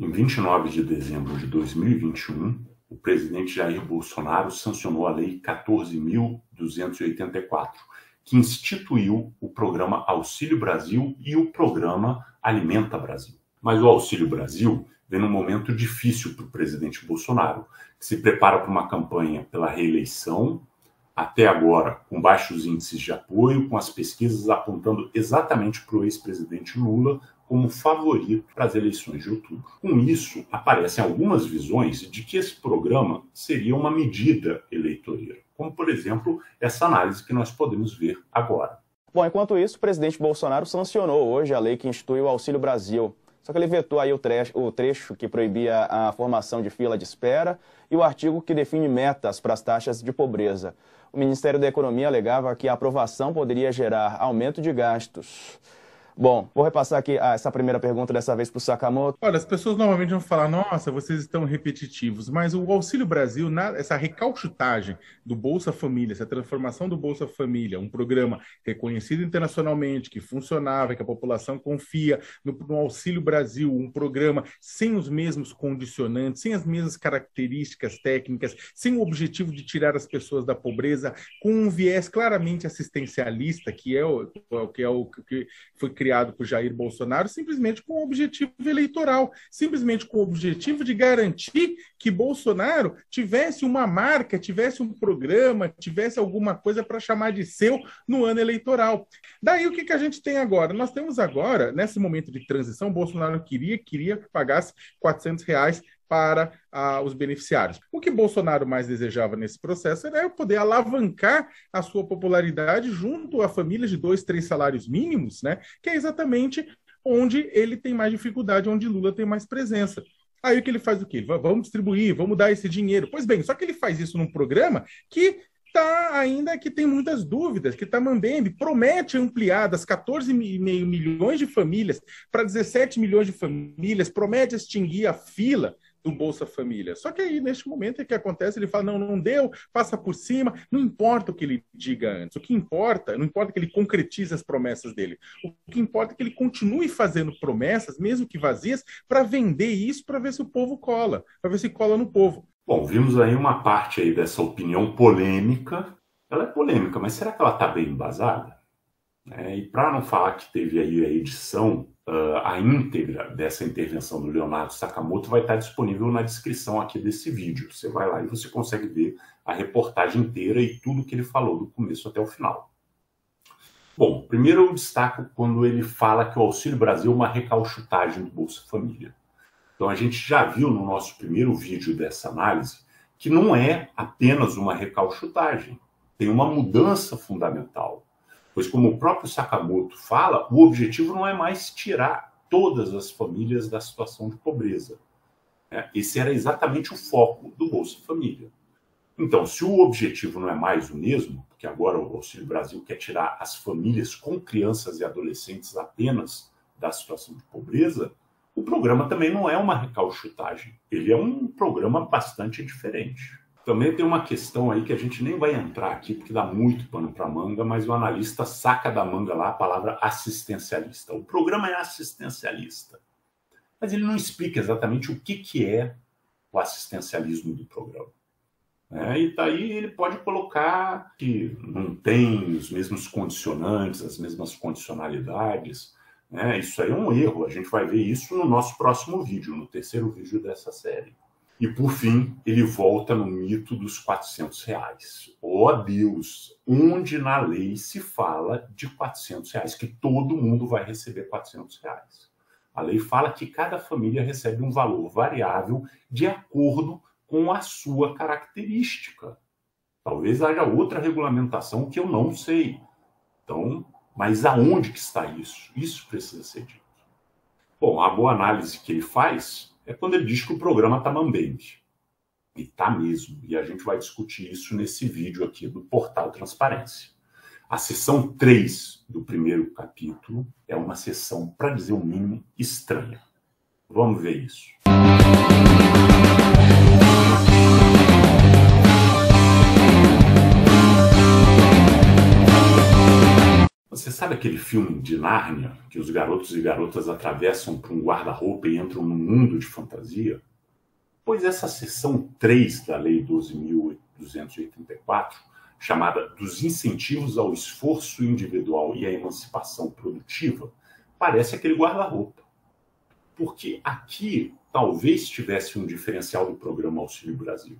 Em 29 de dezembro de 2021, o presidente Jair Bolsonaro sancionou a Lei 14.284, que instituiu o Programa Auxílio Brasil e o Programa Alimenta Brasil. Mas o Auxílio Brasil vem num momento difícil para o presidente Bolsonaro, que se prepara para uma campanha pela reeleição, até agora com baixos índices de apoio, com as pesquisas apontando exatamente para o ex-presidente Lula como favorito para as eleições de outubro. Com isso, aparecem algumas visões de que esse programa seria uma medida eleitoreira, como, por exemplo, essa análise que nós podemos ver agora. Bom, enquanto isso, o presidente Bolsonaro sancionou hoje a lei que institui o Auxílio Brasil. Só que ele vetou aí o trecho que proibia a formação de fila de espera e o artigo que define metas para as taxas de pobreza. O Ministério da Economia alegava que a aprovação poderia gerar aumento de gastos. Bom, vou repassar aqui essa primeira pergunta dessa vez para o Sakamoto. Olha, as pessoas normalmente vão falar, nossa, vocês estão repetitivos, mas o Auxílio Brasil, essa recauchutagem do Bolsa Família, essa transformação do Bolsa Família, um programa reconhecido internacionalmente, que funcionava, que a população confia no Auxílio Brasil, um programa sem os mesmos condicionantes, sem as mesmas características técnicas, sem o objetivo de tirar as pessoas da pobreza, com um viés claramente assistencialista, que foi criado por Jair Bolsonaro, simplesmente com o objetivo eleitoral, simplesmente com o objetivo de garantir que Bolsonaro tivesse uma marca, tivesse um programa, tivesse alguma coisa para chamar de seu no ano eleitoral. Daí o que a gente tem agora? Nós temos agora, nesse momento de transição, Bolsonaro queria que pagasse R$400 para os beneficiários. O que Bolsonaro mais desejava nesse processo era poder alavancar a sua popularidade junto a famílias de 2, 3 salários mínimos, né? Que é exatamente onde ele tem mais dificuldade, onde Lula tem mais presença. Aí o que ele faz o quê? Vamos distribuir, vamos dar esse dinheiro. Pois bem, só que ele faz isso num programa que que tem muitas dúvidas, que está mambembe, promete ampliar das 14,5 milhões de famílias para 17 milhões de famílias, promete extinguir a fila do Bolsa Família. Só que aí, neste momento, o que acontece? Ele fala, não deu, passa por cima, não importa o que ele diga antes. O que importa, não importa que ele concretize as promessas dele. O que importa é que ele continue fazendo promessas, mesmo que vazias, para vender isso, para ver se o povo cola, para ver se cola no povo. Bom, vimos aí uma parte aí dessa opinião polêmica. Ela é polêmica, mas será que ela está bem embasada? E para não falar que teve aí a edição, a íntegra dessa intervenção do Leonardo Sakamoto vai estar disponível na descrição aqui desse vídeo. Você vai lá e você consegue ver a reportagem inteira e tudo que ele falou do começo até o final. Bom, primeiro eu destaco quando ele fala que o Auxílio Brasil é uma recauchutagem do Bolsa Família. Então a gente já viu no nosso primeiro vídeo dessa análise que não é apenas uma recauchutagem, tem uma mudança fundamental. Pois, como o próprio Sakamoto fala, o objetivo não é mais tirar todas as famílias da situação de pobreza. Esse era exatamente o foco do Bolsa Família. Então, se o objetivo não é mais o mesmo, porque agora o Auxílio Brasil quer tirar as famílias com crianças e adolescentes apenas da situação de pobreza, o programa também não é uma recauchutagem. Ele é um programa bastante diferente. Também tem uma questão aí que a gente nem vai entrar aqui, porque dá muito pano para manga, mas o analista saca da manga lá a palavra assistencialista. O programa é assistencialista, mas ele não explica exatamente o que é o assistencialismo do programa. E daí ele pode colocar que não tem os mesmos condicionantes, as mesmas condicionalidades. Isso aí é um erro, a gente vai ver isso no nosso próximo vídeo, no terceiro vídeo dessa série. E, por fim, ele volta no mito dos R$400. Oh, Deus! Onde na lei se fala de R$400, que todo mundo vai receber R$400. A lei fala que cada família recebe um valor variável de acordo com a sua característica. Talvez haja outra regulamentação que eu não sei. Então, mas aonde que está isso? Isso precisa ser dito. Bom, a boa análise que ele faz é quando ele diz que o programa está mambembe. E está mesmo. E a gente vai discutir isso nesse vídeo aqui do Portal Transparência. A seção 3 do primeiro capítulo é uma seção, para dizer o mínimo, estranha. Vamos ver isso. Você sabe aquele filme de Nárnia, que os garotos e garotas atravessam por um guarda-roupa e entram num mundo de fantasia? Pois essa seção 3 da Lei 12.284, chamada dos incentivos ao esforço individual e à emancipação produtiva, parece aquele guarda-roupa. Porque aqui talvez tivesse um diferencial do programa Auxílio Brasil.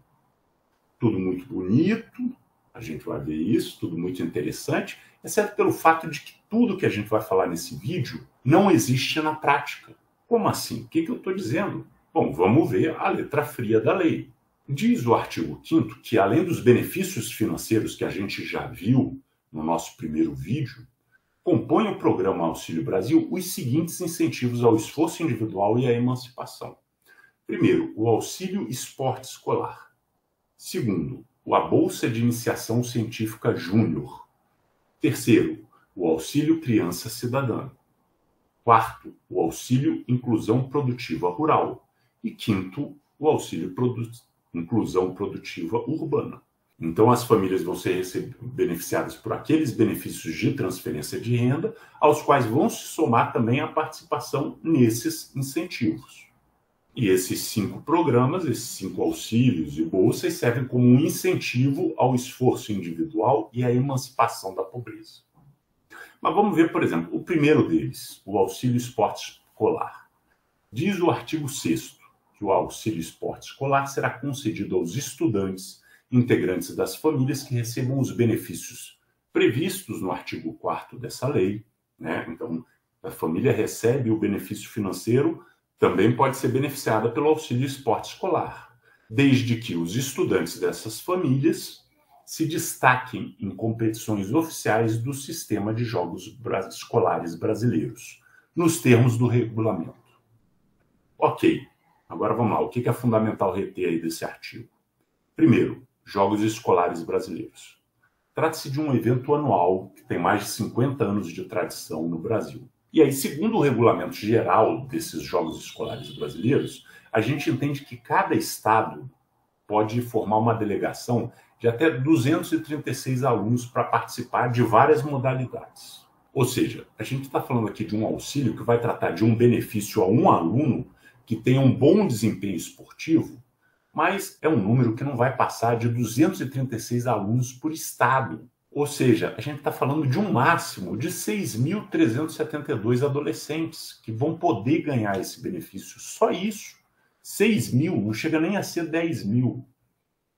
Tudo muito bonito, a gente vai ver isso, tudo muito interessante, exceto pelo fato de que tudo que a gente vai falar nesse vídeo não existe na prática. Como assim? O que eu estou dizendo? Bom, vamos ver a letra fria da lei. Diz o artigo 5º que, além dos benefícios financeiros que a gente já viu no nosso primeiro vídeo, compõe o programa Auxílio Brasil os seguintes incentivos ao esforço individual e à emancipação. Primeiro, o auxílio esporte escolar. Segundo, a Bolsa de Iniciação Científica Júnior. Terceiro, o auxílio criança cidadã. Quarto, o auxílio inclusão produtiva rural. E quinto, o auxílio inclusão produtiva urbana. Então, as famílias vão ser beneficiadas por aqueles benefícios de transferência de renda, aos quais vão se somar também a participação nesses incentivos. E esses 5 programas, esses 5 auxílios e bolsas, servem como um incentivo ao esforço individual e à emancipação da pobreza. Mas vamos ver, por exemplo, o primeiro deles, o auxílio esporte escolar. Diz o artigo 6º que o auxílio esporte escolar será concedido aos estudantes integrantes das famílias que recebam os benefícios previstos no artigo 4º dessa lei, né? Então, a família recebe o benefício financeiro, também pode ser beneficiada pelo auxílio esporte escolar, desde que os estudantes dessas famílias se destaquem em competições oficiais do sistema de jogos escolares brasileiros, nos termos do regulamento. Ok, agora vamos lá, o que é fundamental reter aí desse artigo? Primeiro, Jogos Escolares Brasileiros. Trata-se de um evento anual que tem mais de 50 anos de tradição no Brasil. E aí, segundo o regulamento geral desses Jogos Escolares Brasileiros, a gente entende que cada estado pode formar uma delegação de até 236 alunos para participar de várias modalidades. Ou seja, a gente está falando aqui de um auxílio que vai tratar de um benefício a um aluno que tenha um bom desempenho esportivo, mas é um número que não vai passar de 236 alunos por estado. Ou seja, a gente está falando de um máximo de 6.372 adolescentes que vão poder ganhar esse benefício. Só isso. 6 mil, não chega nem a ser 10 mil.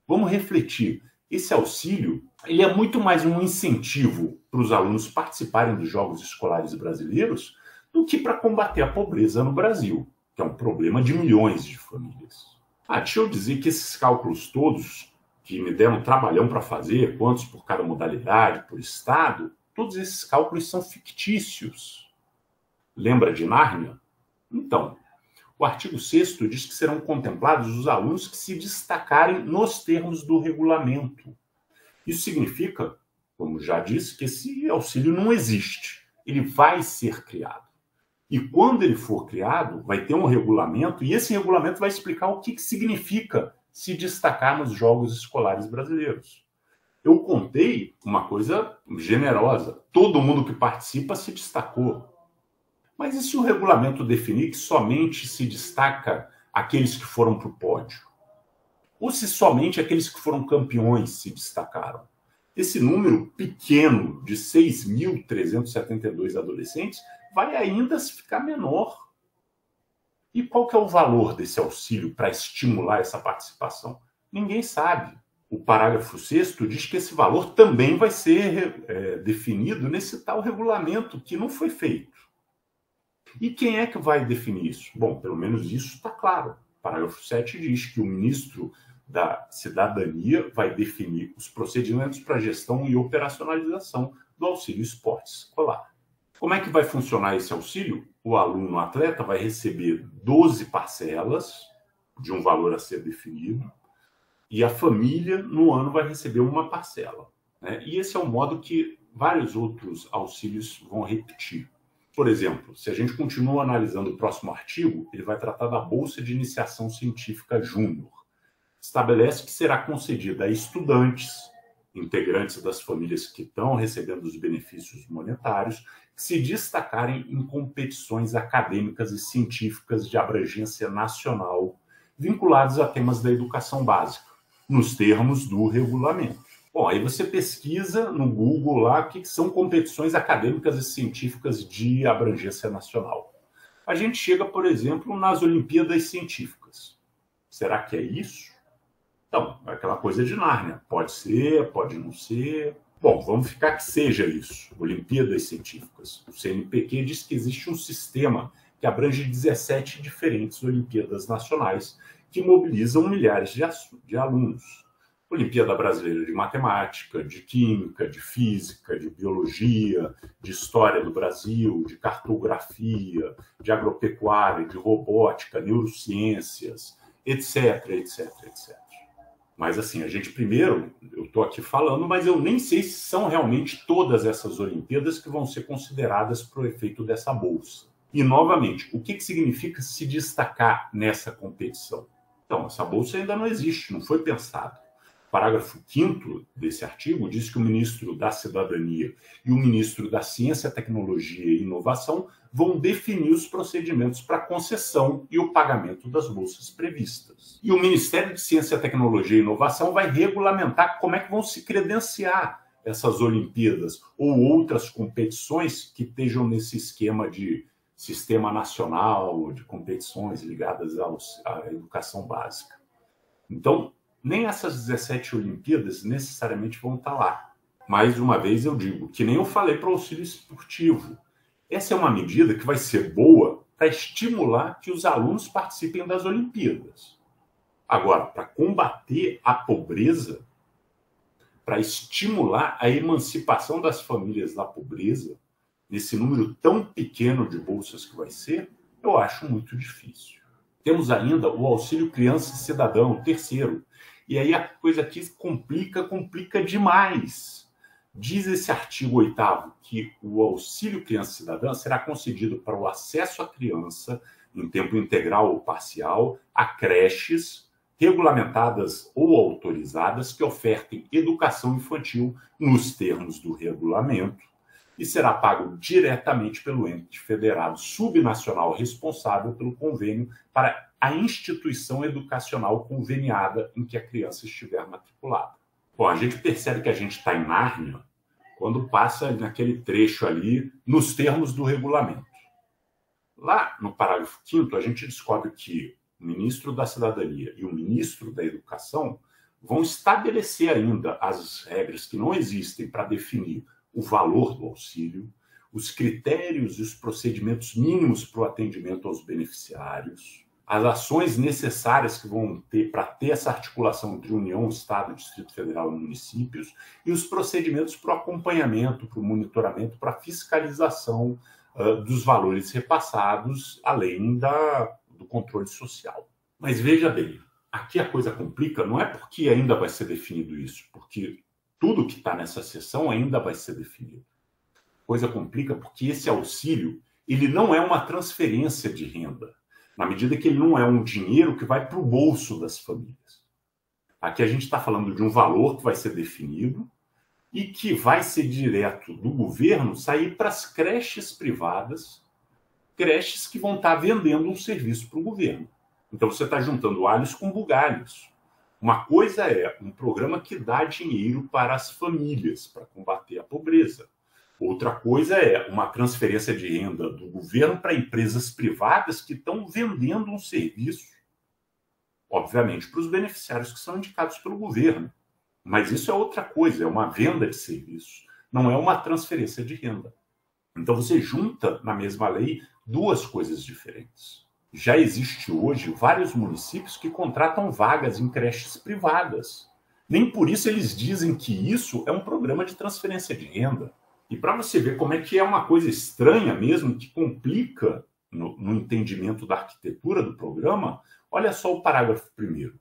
Vamos refletir. Esse auxílio ele é muito mais um incentivo para os alunos participarem dos Jogos Escolares Brasileiros do que para combater a pobreza no Brasil, que é um problema de milhões de famílias. Deixa eu dizer que esses cálculos todos, que me deram um trabalhão para fazer, quantos por cada modalidade, por estado, todos esses cálculos são fictícios. Lembra de Nárnia? Então, o artigo 6º diz que serão contemplados os alunos que se destacarem nos termos do regulamento. Isso significa, como já disse, que esse auxílio não existe. Ele vai ser criado. E quando ele for criado, vai ter um regulamento, e esse regulamento vai explicar o que significa se destacar nos Jogos Escolares Brasileiros. Eu contei uma coisa generosa. Todo mundo que participa se destacou. Mas e se o regulamento definir que somente se destaca aqueles que foram para o pódio? Ou se somente aqueles que foram campeões se destacaram? Esse número pequeno de 6.372 adolescentes vai ainda ficar menor. E qual que é o valor desse auxílio para estimular essa participação? Ninguém sabe. O parágrafo 6º diz que esse valor também vai ser definido nesse tal regulamento que não foi feito. E quem é que vai definir isso? Bom, pelo menos isso está claro. O parágrafo 7 diz que o ministro da Cidadania vai definir os procedimentos para gestão e operacionalização do auxílio esporte escolar. Como é que vai funcionar esse auxílio? O aluno atleta vai receber 12 parcelas de um valor a ser definido e a família, no ano, vai receber uma parcela, né? E esse é o modo que vários outros auxílios vão repetir. Por exemplo, se a gente continua analisando o próximo artigo, ele vai tratar da Bolsa de Iniciação Científica Júnior. Estabelece que será concedida a estudantes integrantes das famílias que estão recebendo os benefícios monetários, que se destacarem em competições acadêmicas e científicas de abrangência nacional, vinculados a temas da educação básica, nos termos do regulamento. Bom, aí você pesquisa no Google lá o que são competições acadêmicas e científicas de abrangência nacional. A gente chega, por exemplo, nas Olimpíadas Científicas. Será que é isso? Então, é aquela coisa de Nárnia. Pode ser, pode não ser. Bom, vamos ficar que seja isso. Olimpíadas Científicas. O CNPq diz que existe um sistema que abrange 17 diferentes Olimpíadas Nacionais que mobilizam milhares de alunos. Olimpíada Brasileira de Matemática, de Química, de Física, de Biologia, de História do Brasil, de Cartografia, de Agropecuária, de Robótica, Neurociências, etc, etc, etc. Mas assim, a gente primeiro, eu estou aqui falando, mas eu nem sei se são realmente todas essas Olimpíadas que vão ser consideradas para o efeito dessa bolsa. E, novamente, o que significa se destacar nessa competição? Então, essa bolsa ainda não existe, não foi pensado. O parágrafo 5º desse artigo diz que o ministro da Cidadania e o ministro da Ciência, Tecnologia e Inovação vão definir os procedimentos para a concessão e o pagamento das bolsas previstas. E o Ministério de Ciência, Tecnologia e Inovação vai regulamentar como é que vão se credenciar essas Olimpíadas ou outras competições que estejam nesse esquema de sistema nacional de competições ligadas à educação básica. Então, nem essas 17 Olimpíadas necessariamente vão estar lá. Mais uma vez eu digo, que nem eu falei para o auxílio esportivo. Essa é uma medida que vai ser boa para estimular que os alunos participem das Olimpíadas. Agora, para combater a pobreza, para estimular a emancipação das famílias da pobreza, nesse número tão pequeno de bolsas que vai ser, eu acho muito difícil. Temos ainda o Auxílio Criança Cidadão, o terceiro. E aí a coisa aqui complica demais. Diz esse artigo 8º que o Auxílio Criança Cidadã será concedido para o acesso à criança em tempo integral ou parcial a creches regulamentadas ou autorizadas que ofertem educação infantil nos termos do regulamento e será pago diretamente pelo ente federado subnacional responsável pelo convênio para a instituição educacional conveniada em que a criança estiver matriculada. Bom, a gente percebe que a gente está em Nárnia quando passa naquele trecho ali nos termos do regulamento. Lá no parágrafo 5º, a gente descobre que o ministro da Cidadania e o ministro da Educação vão estabelecer ainda as regras que não existem para definir o valor do auxílio, os critérios e os procedimentos mínimos para o atendimento aos beneficiários, as ações necessárias que vão ter para ter essa articulação entre União, Estado, Distrito Federal e municípios e os procedimentos para o acompanhamento, para o monitoramento, para a fiscalização dos valores repassados, além do controle social. Mas veja bem, aqui a coisa complica, não é porque ainda vai ser definido isso, porque tudo que está nessa seção ainda vai ser definido. A coisa complica porque esse auxílio ele não é uma transferência de renda, na medida que ele não é um dinheiro que vai para o bolso das famílias. Aqui a gente está falando de um valor que vai ser definido e que vai ser direto do governo sair para as creches privadas, creches que vão estar vendendo um serviço para o governo. Então você está juntando alhos com bugalhos. Uma coisa é um programa que dá dinheiro para as famílias, para combater a pobreza. Outra coisa é uma transferência de renda do governo para empresas privadas que estão vendendo um serviço, obviamente, para os beneficiários que são indicados pelo governo. Mas isso é outra coisa, é uma venda de serviço, não é uma transferência de renda. Então você junta na mesma lei duas coisas diferentes. Já existe hoje vários municípios que contratam vagas em creches privadas. Nem por isso eles dizem que isso é um programa de transferência de renda. E para você ver como é que é uma coisa estranha mesmo, que complica no entendimento da arquitetura do programa, olha só o parágrafo 1º.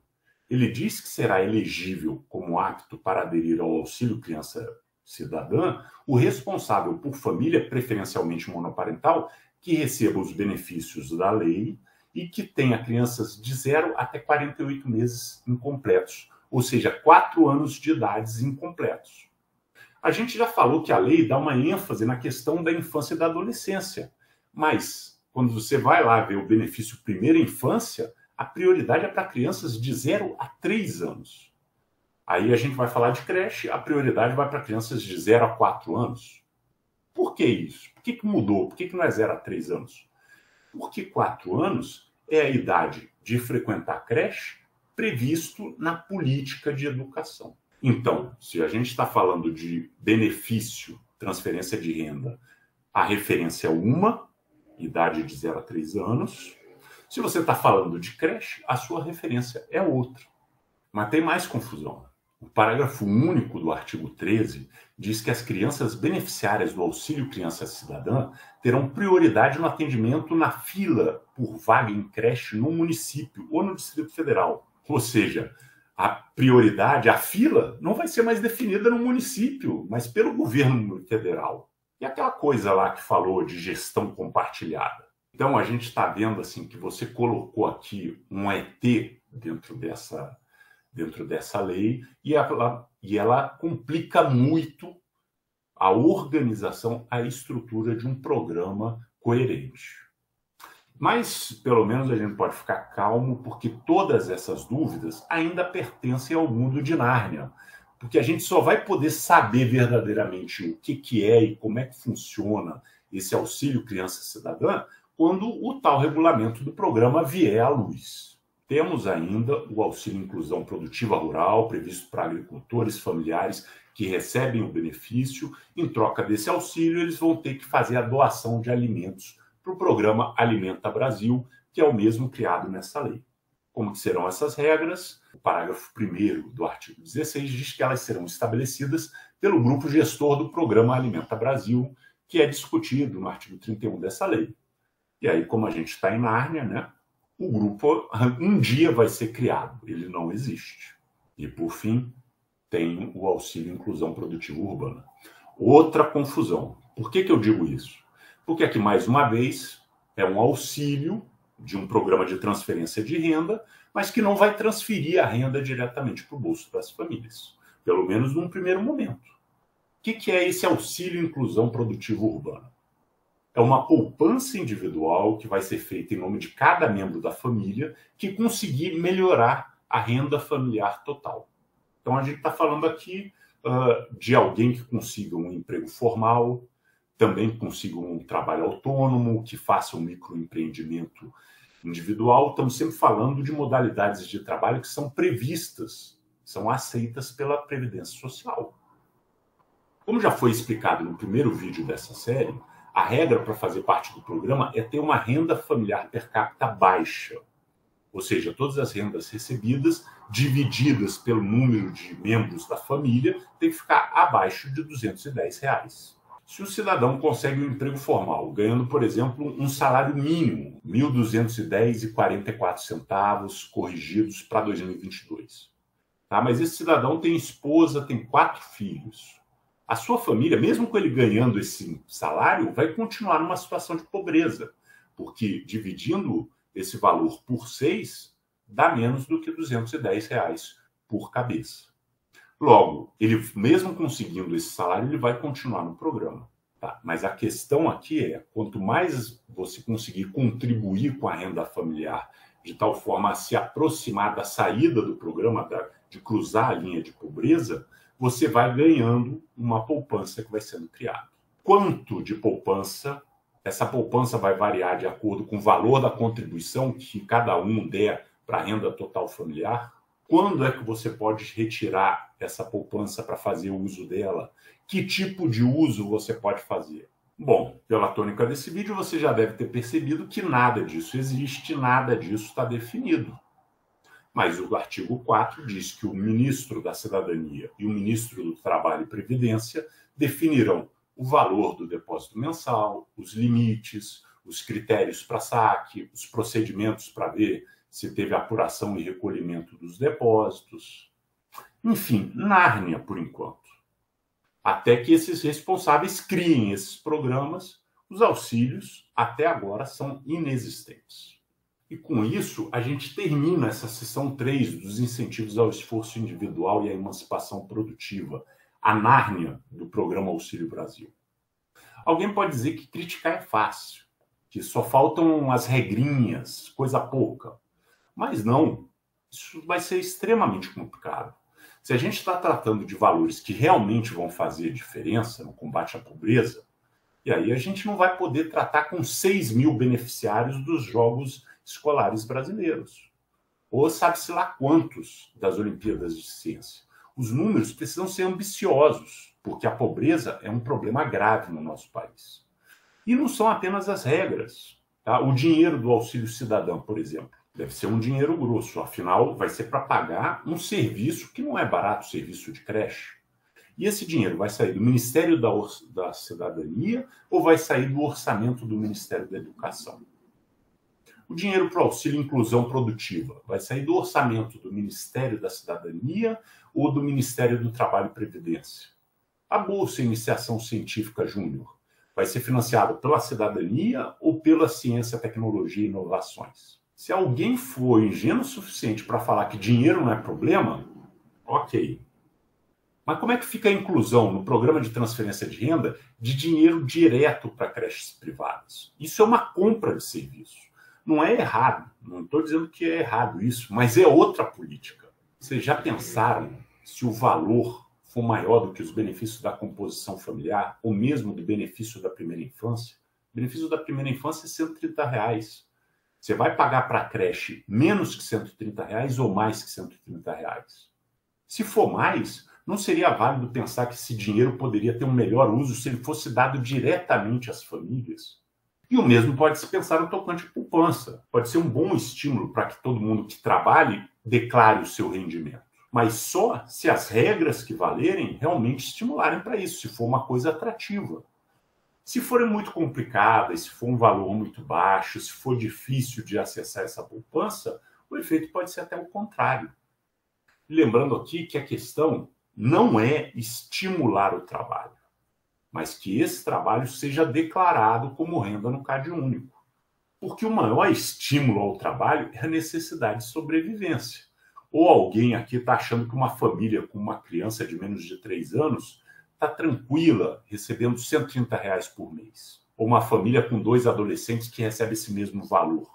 Ele diz que será elegível como apto para aderir ao Auxílio Criança Cidadã o responsável por família, preferencialmente monoparental, que receba os benefícios da lei e que tenha crianças de 0 até 48 meses incompletos, ou seja, 4 anos de idades incompletos. A gente já falou que a lei dá uma ênfase na questão da infância e da adolescência, mas quando você vai lá ver o benefício primeira infância, a prioridade é para crianças de 0 a 3 anos. Aí a gente vai falar de creche, a prioridade vai para crianças de 0 a 4 anos. Por que isso? Por que mudou? Por que não é 0 a 3 anos? Porque 4 anos é a idade de frequentar a creche previsto na política de educação. Então, se a gente está falando de benefício, transferência de renda, a referência é uma, idade de 0 a 3 anos. Se você está falando de creche, a sua referência é outra. Mas tem mais confusão. O parágrafo único do artigo 13 diz que as crianças beneficiárias do Auxílio Criança Cidadã terão prioridade no atendimento na fila por vaga em creche no município ou no Distrito Federal. Ou seja, a prioridade, a fila, não vai ser mais definida no município, mas pelo governo federal. E aquela coisa lá que falou de gestão compartilhada. Então a gente está vendo assim que você colocou aqui um ET dentro dessa lei e ela complica muito a organização, a estrutura de um programa coerente. Mas, pelo menos, a gente pode ficar calmo, porque todas essas dúvidas ainda pertencem ao mundo de Nárnia. Porque a gente só vai poder saber verdadeiramente o que é e como é que funciona esse Auxílio Criança Cidadã quando o tal regulamento do programa vier à luz. Temos ainda o Auxílio Inclusão Produtiva Rural, previsto para agricultores familiares que recebem o benefício. Em troca desse auxílio, eles vão ter que fazer a doação de alimentos para o programa Alimenta Brasil, que é o mesmo criado nessa lei. Como que serão essas regras? O parágrafo 1º do artigo 16 diz que elas serão estabelecidas pelo grupo gestor do programa Alimenta Brasil, que é discutido no artigo 31 dessa lei. E aí, como a gente está em Nárnia, né, o grupo um dia vai ser criado, ele não existe. E, por fim, tem o Auxílio Inclusão Produtiva Urbana. Outra confusão. Por que eu digo isso? Porque aqui, mais uma vez, é um auxílio de um programa de transferência de renda, mas que não vai transferir a renda diretamente para o bolso das famílias, pelo menos num primeiro momento. O que é esse Auxílio Inclusão Produtiva Urbana? É uma poupança individual que vai ser feita em nome de cada membro da família que conseguir melhorar a renda familiar total. Então, a gente está falando aqui de alguém que consiga um emprego formal, também consiga um trabalho autônomo, que faça um microempreendimento individual. Estamos sempre falando de modalidades de trabalho que são previstas, são aceitas pela Previdência Social. Como já foi explicado no primeiro vídeo dessa série, a regra para fazer parte do programa é ter uma renda familiar per capita baixa. Ou seja, todas as rendas recebidas, divididas pelo número de membros da família, tem que ficar abaixo de R$210. Se o cidadão consegue um emprego formal, ganhando, por exemplo, um salário mínimo, R$ 1.210,44, corrigidos para 2022. Tá? Mas esse cidadão tem esposa, tem 4 filhos. A sua família, mesmo com ele ganhando esse salário, vai continuar numa situação de pobreza, porque dividindo esse valor por 6, dá menos do que R$210 por cabeça. Logo, ele mesmo conseguindo esse salário, ele vai continuar no programa. Tá? Mas a questão aqui é, quanto mais você conseguir contribuir com a renda familiar, de tal forma a se aproximar da saída do programa, de cruzar a linha de pobreza, você vai ganhando uma poupança que vai sendo criada. Quanto de poupança? Essa poupança vai variar de acordo com o valor da contribuição que cada um der para a renda total familiar. Quando é que você pode retirar essa poupança para fazer o uso dela? Que tipo de uso você pode fazer? Bom, pela tônica desse vídeo, você já deve ter percebido que nada disso existe, nada disso está definido. Mas o artigo 4 diz que o ministro da Cidadania e o ministro do Trabalho e Previdência definirão o valor do depósito mensal, os limites, os critérios para saque, os procedimentos para ver se teve apuração e recolhimento dos depósitos. Enfim, Nárnia por enquanto. Até que esses responsáveis criem esses programas, os auxílios até agora são inexistentes. E com isso, a gente termina essa seção 3 dos incentivos ao esforço individual e à emancipação produtiva, a Nárnia do programa Auxílio Brasil. Alguém pode dizer que criticar é fácil, que só faltam as regrinhas, coisa pouca. Mas não, isso vai ser extremamente complicado. Se a gente está tratando de valores que realmente vão fazer diferença no combate à pobreza, e aí a gente não vai poder tratar com 6 mil beneficiários dos Jogos Escolares Brasileiros. Ou sabe-se lá quantos das Olimpíadas de Ciência. Os números precisam ser ambiciosos, porque a pobreza é um problema grave no nosso país. E não são apenas as regras. Tá? O dinheiro do Auxílio Cidadão, por exemplo, deve ser um dinheiro grosso, afinal vai ser para pagar um serviço que não é barato, serviço de creche. E esse dinheiro vai sair do Ministério da Cidadania ou vai sair do orçamento do Ministério da Educação? O dinheiro para o auxílio inclusão produtiva vai sair do orçamento do Ministério da Cidadania ou do Ministério do Trabalho e Previdência? A Bolsa Iniciação Científica Júnior vai ser financiada pela cidadania ou pela ciência, tecnologia e inovações? Se alguém for ingênuo o suficiente para falar que dinheiro não é problema, ok. Mas como é que fica a inclusão no programa de transferência de renda de dinheiro direto para creches privadas? Isso é uma compra de serviço. Não é errado, não estou dizendo que é errado isso, mas é outra política. Vocês já pensaram se o valor for maior do que os benefícios da composição familiar ou mesmo do benefício da primeira infância? O benefício da primeira infância é R$130. Você vai pagar para a creche menos que R$130 ou mais que R$130? Se for mais, não seria válido pensar que esse dinheiro poderia ter um melhor uso se ele fosse dado diretamente às famílias? E o mesmo pode se pensar no tocante à poupança. Pode ser um bom estímulo para que todo mundo que trabalhe declare o seu rendimento. Mas só se as regras que valerem realmente estimularem para isso, se for uma coisa atrativa. Se forem muito complicadas, se for um valor muito baixo, se for difícil de acessar essa poupança, o efeito pode ser até o contrário. Lembrando aqui que a questão não é estimular o trabalho, mas que esse trabalho seja declarado como renda no Cade Único. Porque o maior estímulo ao trabalho é a necessidade de sobrevivência. Ou alguém aqui está achando que uma família com uma criança de menos de 3 anos está tranquila, recebendo R$130 por mês. Ou uma família com 2 adolescentes que recebe esse mesmo valor,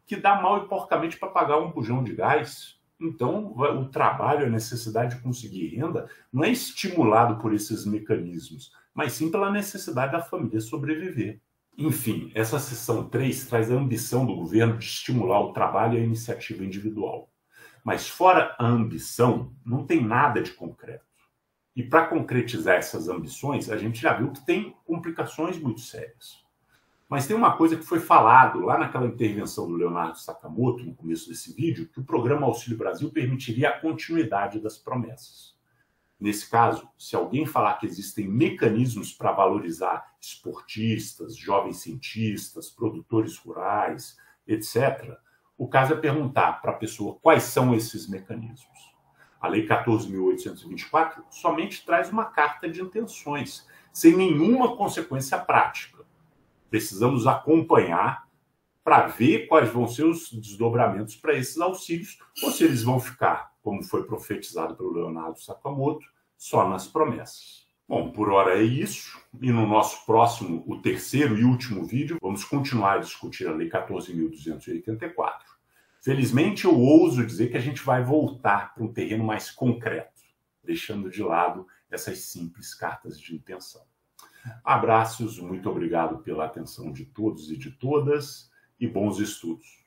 que dá mal e porcamente para pagar um bujão de gás. Então, o trabalho, a necessidade de conseguir renda, não é estimulado por esses mecanismos, mas sim pela necessidade da família sobreviver. Enfim, essa seção 3 traz a ambição do governo de estimular o trabalho e a iniciativa individual. Mas fora a ambição, não tem nada de concreto. E para concretizar essas ambições, a gente já viu que tem complicações muito sérias. Mas tem uma coisa que foi falado lá naquela intervenção do Leonardo Sakamoto, no começo desse vídeo, que o programa Auxílio Brasil permitiria a continuidade das promessas. Nesse caso, se alguém falar que existem mecanismos para valorizar esportistas, jovens cientistas, produtores rurais, etc., o caso é perguntar para a pessoa quais são esses mecanismos. A Lei 14.824 somente traz uma carta de intenções, sem nenhuma consequência prática. Precisamos acompanhar para ver quais vão ser os desdobramentos para esses auxílios, ou se eles vão ficar, como foi profetizado pelo Leonardo Sakamoto, só nas promessas. Bom, por hora é isso, e no nosso próximo, o terceiro e último vídeo, vamos continuar a discutir a Lei 14.284. Felizmente, eu ouso dizer que a gente vai voltar para um terreno mais concreto, deixando de lado essas simples cartas de intenção. Abraços, muito obrigado pela atenção de todos e de todas, e bons estudos.